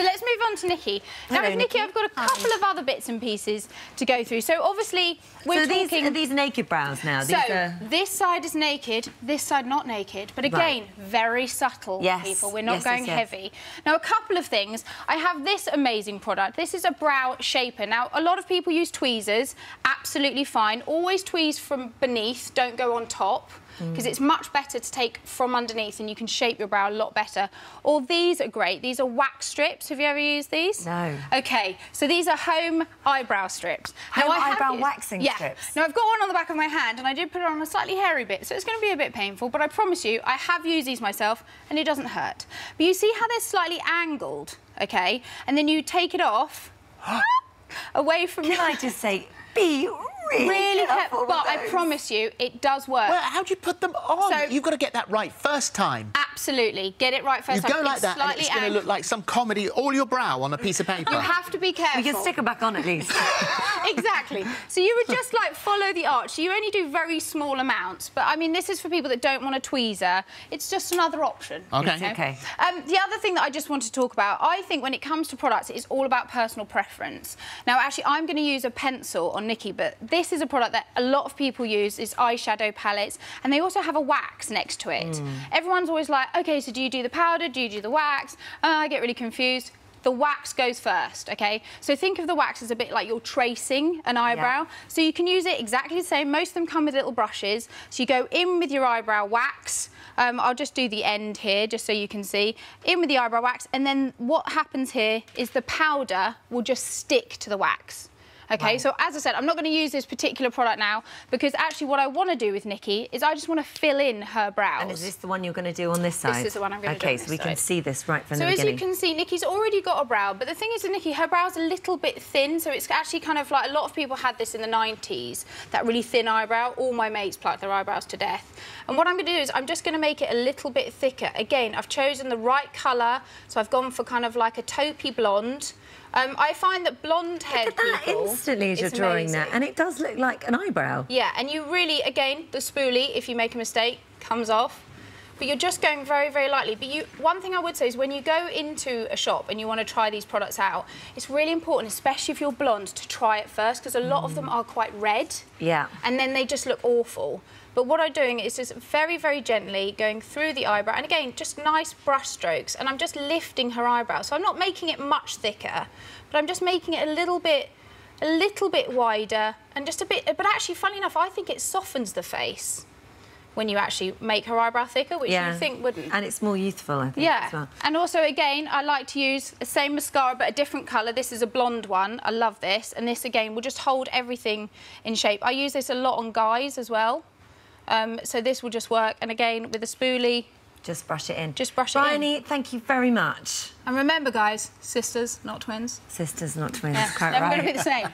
So let's move on to Nikki. Now with Nikki, I've got a couple of other bits and pieces to go through. So obviously, we're talking... These naked brows now? This side is naked, this side not naked. But again, very subtle, people. We're not going heavy. Now, a couple of things. I have this amazing product. This is a brow shaper. Now, a lot of people use tweezers. Absolutely fine. Always tweeze from beneath. Don't go on top, because it's much better to take from underneath and you can shape your brow a lot better. Or these are great. These are wax strips. Have you ever used these? No. OK, so these are home eyebrow strips. Home eyebrow waxing strips? Now, I've got one on the back of my hand and I did put it on a slightly hairy bit, so it's going to be a bit painful, but I promise you, I have used these myself and it doesn't hurt. But you see how they're slightly angled, OK? And then you take it off away from... Can I just say, be really careful, but I promise you, it does work. Well, how do you put them on? So, you've got to get that right first time. Absolutely. Get it right first time. You go like that and it's going to look like some comedy, all your brow on a piece of paper. You have to be careful. You can stick them back on at least. Exactly. So you would just, like, follow the arch. You only do very small amounts. But, I mean, this is for people that don't want a tweezer. It's just another option. OK. You know? OK. The other thing that I just want to talk about, I think when it comes to products, it's all about personal preference. Now, actually, I'm going to use a pencil on Nikki, but this is a product that a lot of people use is eyeshadow palettes, and they also have a wax next to it. Everyone's always like, OK, so do you do the powder? Do you do the wax? I get really confused. The wax goes first, OK? So think of the wax as a bit like you're tracing an eyebrow. So you can use it exactly the same. Most of them come with little brushes. So you go in with your eyebrow wax. I'll just do the end here, just so you can see. In with the eyebrow wax, and then what happens here is the powder will just stick to the wax. OK, so as I said, I'm not going to use this particular product now because actually what I want to do with Nikki is I just want to fill in her brows. And is this the one you're going to do on this side? This is the one I'm going to do on this OK, so we can see this right from the beginning. So as you can see, Nikki's already got a brow, but the thing is with Nikki, her brow's a little bit thin, so it's actually kind of like a lot of people had this in the 90s, that really thin eyebrow. All my mates plucked their eyebrows to death. And what I'm going to do is I'm just going to make it a little bit thicker. Again, I've chosen the right colour, so I've gone for kind of like a taupey blonde. I find that blonde-haired people... Look at that instantly as you're drawing that, and it does look like an eyebrow. Yeah, and you really, again, the spoolie, if you make a mistake, comes off. But you're just going very, very lightly. But one thing I would say is when you go into a shop and you want to try these products out, it's really important, especially if you're blonde, to try it first, because a lot of them are quite red. Yeah. And then they just look awful. But what I'm doing is just very, very gently going through the eyebrow. And again, just nice brush strokes. And I'm just lifting her eyebrow. So I'm not making it much thicker, but I'm just making it a little bit wider and just a bit... But actually, funnily enough, I think it softens the face when you actually make her eyebrow thicker, which you think wouldn't. And it's more youthful, I think, as well. And also, again, I like to use the same mascara, but a different colour. This is a blonde one. I love this. And this, again, will just hold everything in shape. I use this a lot on guys as well. So this will just work. And again, with a spoolie... Just brush it in. Just brush it in. Bryony, thank you very much. And remember, guys, sisters, not twins. Sisters, not twins. Yeah, quite never right. going to be the same.